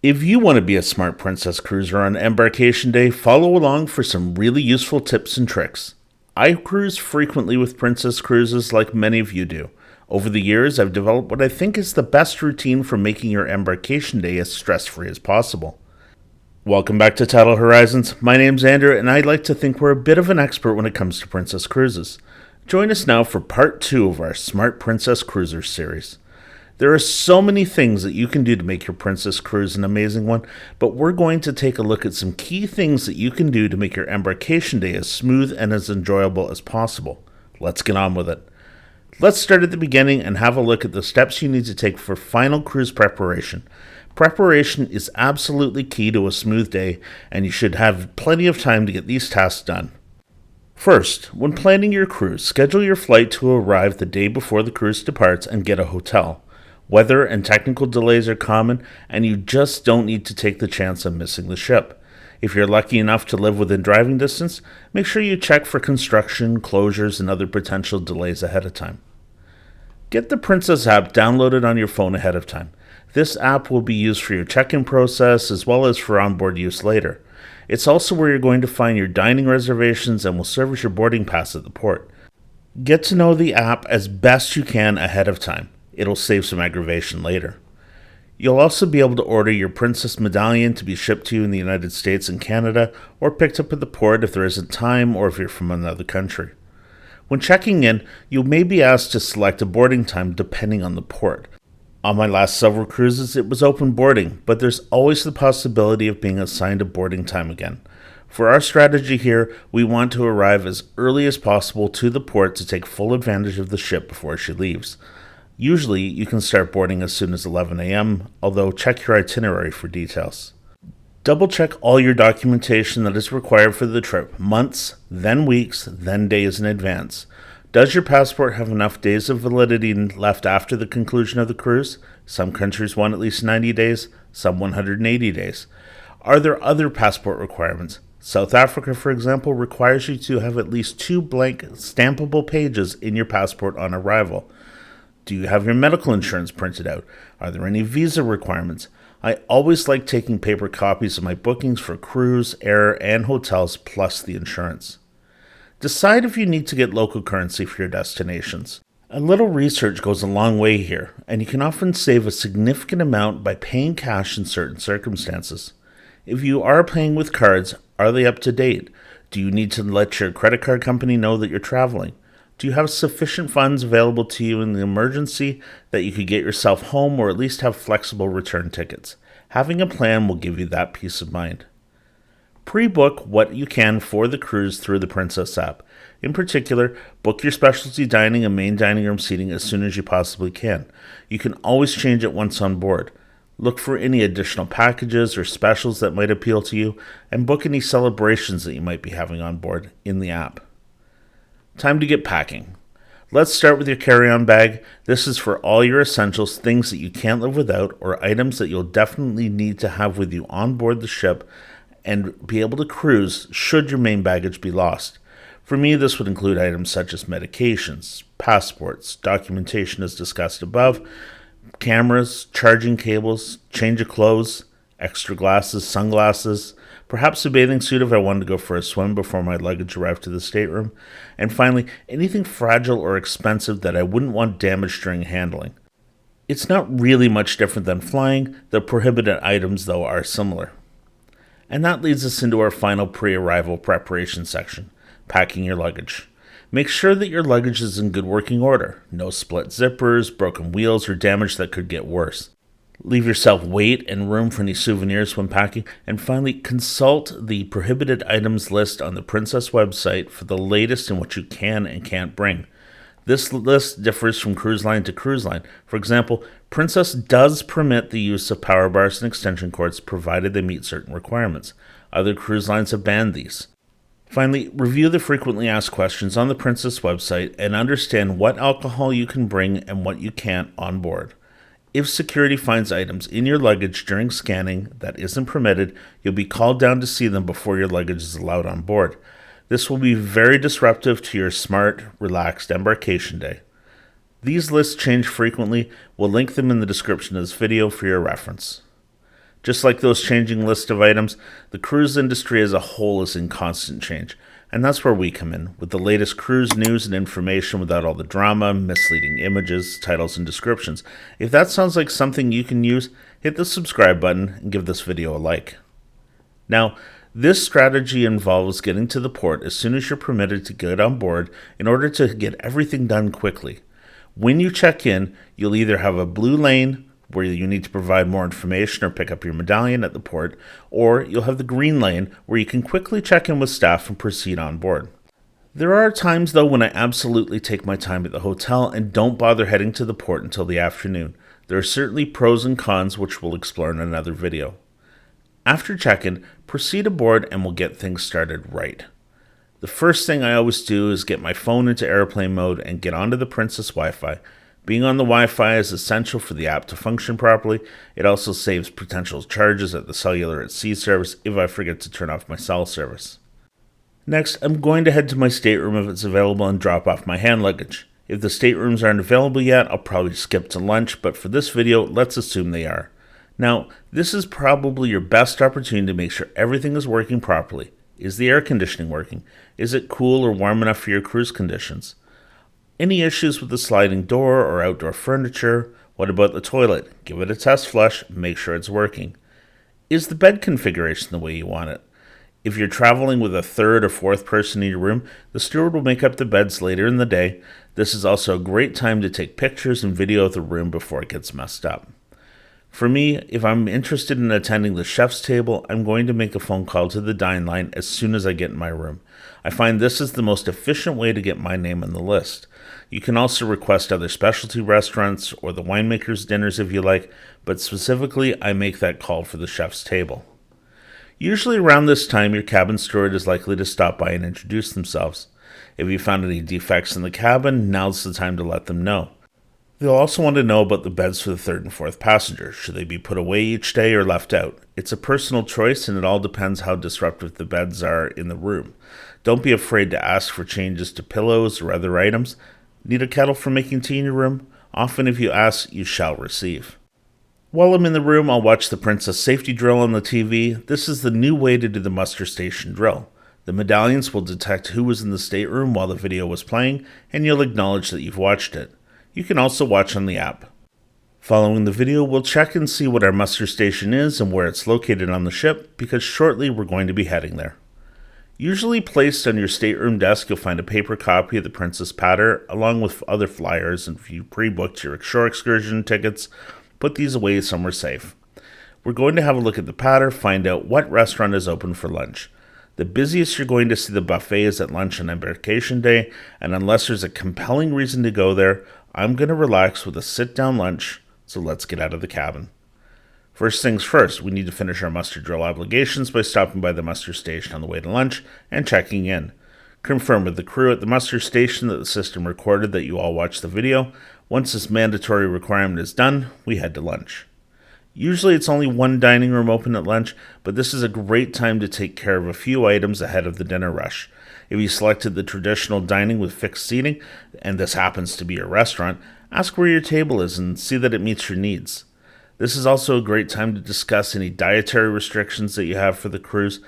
If you want to be a smart princess cruiser on Embarkation Day, follow along for some really useful tips and tricks. I cruise frequently with princess cruises like many of you do. Over the years, I've developed what I think is the best routine for making your Embarkation Day as stress-free as possible. Welcome back to Tidal Horizons. My name's Andrew, and I'd like to think we're a bit of an expert when it comes to princess cruises. Join us now for part 2 of our Smart Princess Cruisers series. There are so many things that you can do to make your princess cruise an amazing one, but we're going to take a look at some key things that you can do to make your embarkation day as smooth and as enjoyable as possible. Let's get on with it. Let's start at the beginning and have a look at the steps you need to take for final cruise preparation. Preparation is absolutely key to a smooth day, and you should have plenty of time to get these tasks done. First, when planning your cruise, schedule your flight to arrive the day before the cruise departs and get a hotel. Weather and technical delays are common, and you just don't need to take the chance of missing the ship. If you're lucky enough to live within driving distance, make sure you check for construction, closures, and other potential delays ahead of time. Get the Princess app downloaded on your phone ahead of time. This app will be used for your check-in process as well as for onboard use later. It's also where you're going to find your dining reservations and will serve as your boarding pass at the port. Get to know the app as best you can ahead of time. It'll save some aggravation later. You'll also be able to order your Princess Medallion to be shipped to you in the United States and Canada, or picked up at the port if there isn't time or if you're from another country. When checking in, you may be asked to select a boarding time depending on the port. On my last several cruises, it was open boarding, but there's always the possibility of being assigned a boarding time again. For our strategy here, we want to arrive as early as possible to the port to take full advantage of the ship before she leaves. Usually, you can start boarding as soon as 11 a.m., although check your itinerary for details. Double check all your documentation that is required for the trip, months, then weeks, then days in advance. Does your passport have enough days of validity left after the conclusion of the cruise? Some countries want at least 90 days, some 180 days. Are there other passport requirements? South Africa, for example, requires you to have at least 2 blank stampable pages in your passport on arrival. Do you have your medical insurance printed out? Are there any visa requirements? I always like taking paper copies of my bookings for cruise, air, and hotels, plus the insurance. Decide if you need to get local currency for your destinations. A little research goes a long way here, and you can often save a significant amount by paying cash in certain circumstances. If you are paying with cards, are they up to date? Do you need to let your credit card company know that you're traveling? Do you have sufficient funds available to you in the emergency that you could get yourself home or at least have flexible return tickets? Having a plan will give you that peace of mind. Pre-book what you can for the cruise through the Princess app. In particular, book your specialty dining and main dining room seating as soon as you possibly can. You can always change it once on board. Look for any additional packages or specials that might appeal to you, and book any celebrations that you might be having on board in the app. Time to get packing. Let's start with your carry-on bag. This is for all your essentials, things that you can't live without, or items that you'll definitely need to have with you on board the ship and be able to cruise should your main baggage be lost. For me, this would include items such as medications, passports, documentation as discussed above, cameras, charging cables, change of clothes, extra glasses, sunglasses, perhaps a bathing suit if I wanted to go for a swim before my luggage arrived to the stateroom, and finally, anything fragile or expensive that I wouldn't want damaged during handling. It's not really much different than flying. The prohibited items, though, are similar. And that leads us into our final pre-arrival preparation section, packing your luggage. Make sure that your luggage is in good working order. No split zippers, broken wheels, or damage that could get worse. Leave yourself weight and room for any souvenirs when packing. And finally, consult the prohibited items list on the Princess website for the latest in what you can and can't bring. This list differs from cruise line to cruise line. For example, Princess does permit the use of power bars and extension cords provided they meet certain requirements. Other cruise lines have banned these. Finally, review the frequently asked questions on the Princess website and understand what alcohol you can bring and what you can't on board. If security finds items in your luggage during scanning that isn't permitted, you'll be called down to see them before your luggage is allowed on board. This will be very disruptive to your smart, relaxed embarkation day. These lists change frequently. We'll link them in the description of this video for your reference. Just like those changing list of items, the cruise industry as a whole is in constant change. And that's where we come in, with the latest cruise news and information without all the drama, misleading images, titles, and descriptions. If that sounds like something you can use, hit the subscribe button and give this video a like. Now, this strategy involves getting to the port as soon as you're permitted to get on board in order to get everything done quickly. When you check in, you'll either have a blue lane where you need to provide more information or pick up your medallion at the port, or you'll have the green lane where you can quickly check in with staff and proceed on board. There are times though when I absolutely take my time at the hotel and don't bother heading to the port until the afternoon. There are certainly pros and cons which we'll explore in another video. After check-in, proceed aboard and we'll get things started right. The first thing I always do is get my phone into airplane mode and get onto the Princess Wi-Fi. Being on the Wi-Fi is essential for the app to function properly. It also saves potential charges at the cellular at sea service if I forget to turn off my cell service. Next, I'm going to head to my stateroom if it's available and drop off my hand luggage. If the staterooms aren't available yet, I'll probably skip to lunch, but for this video, let's assume they are. Now, this is probably your best opportunity to make sure everything is working properly. Is the air conditioning working? Is it cool or warm enough for your cruise conditions? Any issues with the sliding door or outdoor furniture? What about the toilet? Give it a test flush, make sure it's working. Is the bed configuration the way you want it? If you're traveling with a third or fourth person in your room, the steward will make up the beds later in the day. This is also a great time to take pictures and video of the room before it gets messed up. For me, if I'm interested in attending the chef's table, I'm going to make a phone call to the dine line as soon as I get in my room. I find this is the most efficient way to get my name on the list. You can also request other specialty restaurants or the winemaker's dinners if you like, but specifically I make that call for the chef's table. Usually around this time, your cabin steward is likely to stop by and introduce themselves. If you found any defects in the cabin, now's the time to let them know. They'll also want to know about the beds for the third and fourth passengers. Should they be put away each day or left out? It's a personal choice and it all depends how disruptive the beds are in the room. Don't be afraid to ask for changes to pillows or other items. Need a kettle for making tea in your room? Often if you ask, you shall receive. While I'm in the room, I'll watch the Princess Safety Drill on the TV. This is the new way to do the muster station drill. The medallions will detect who was in the stateroom while the video was playing, and you'll acknowledge that you've watched it. You can also watch on the app. Following the video, we'll check and see what our muster station is and where it's located on the ship, because shortly we're going to be heading there. Usually placed on your stateroom desk, you'll find a paper copy of the Princess Patter, along with other flyers, and if you pre-booked your shore excursion tickets, put these away somewhere safe. We're going to have a look at the Patter, find out what restaurant is open for lunch. The busiest you're going to see the buffet is at lunch on Embarkation Day, and unless there's a compelling reason to go there, I'm going to relax with a sit-down lunch, so let's get out of the cabin. First things first, we need to finish our muster drill obligations by stopping by the muster station on the way to lunch and checking in. Confirm with the crew at the muster station that the system recorded that you all watched the video. Once this mandatory requirement is done, we head to lunch. Usually it's only one dining room open at lunch, but this is a great time to take care of a few items ahead of the dinner rush. If you selected the traditional dining with fixed seating, and this happens to be your restaurant, ask where your table is and see that it meets your needs. This is also a great time to discuss any dietary restrictions that you have for the cruise.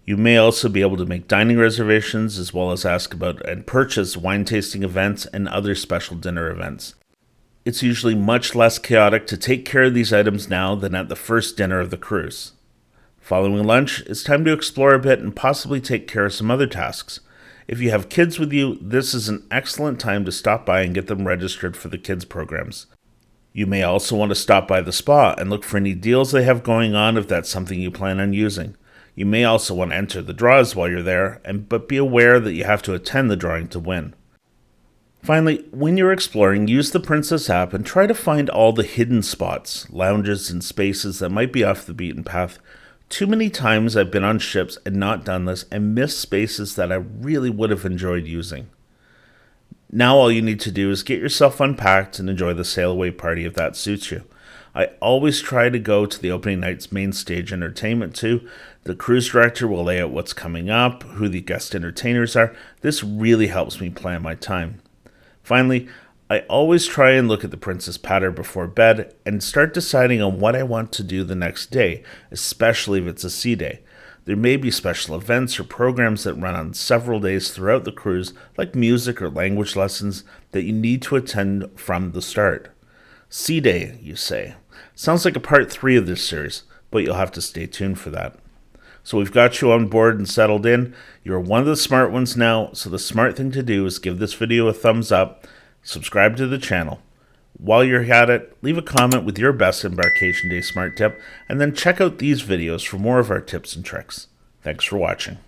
You may also be able to make dining reservations as well as ask about and purchase wine tasting events and other special dinner events. It's usually much less chaotic to take care of these items now than at the first dinner of the cruise. Following lunch, it's time to explore a bit and possibly take care of some other tasks. If you have kids with you, this is an excellent time to stop by and get them registered for the kids programs. You may also want to stop by the spa and look for any deals they have going on if that's something you plan on using. You may also want to enter the draws while you're there, but be aware that you have to attend the drawing to win. Finally, when you're exploring, use the Princess app and try to find all the hidden spots, lounges, and spaces that might be off the beaten path. Too many times I've been on ships and not done this and missed spaces that I really would have enjoyed using. Now all you need to do is get yourself unpacked and enjoy the Sailaway party if that suits you. I always try to go to the opening night's main stage entertainment too. The cruise director will lay out what's coming up, who the guest entertainers are. This really helps me plan my time. Finally, I always try and look at the Princess pattern before bed and start deciding on what I want to do the next day, especially if it's a sea day. There may be special events or programs that run on several days throughout the cruise, like music or language lessons, that you need to attend from the start. Sea Day, you say. Sounds like a part 3 of this series, but you'll have to stay tuned for that. So we've got you on board and settled in. You're one of the smart ones now, so the smart thing to do is give this video a thumbs up, subscribe to the channel. While you're at it, leave a comment with your best Embarkation Day smart tip, and then check out these videos for more of our tips and tricks. Thanks for watching.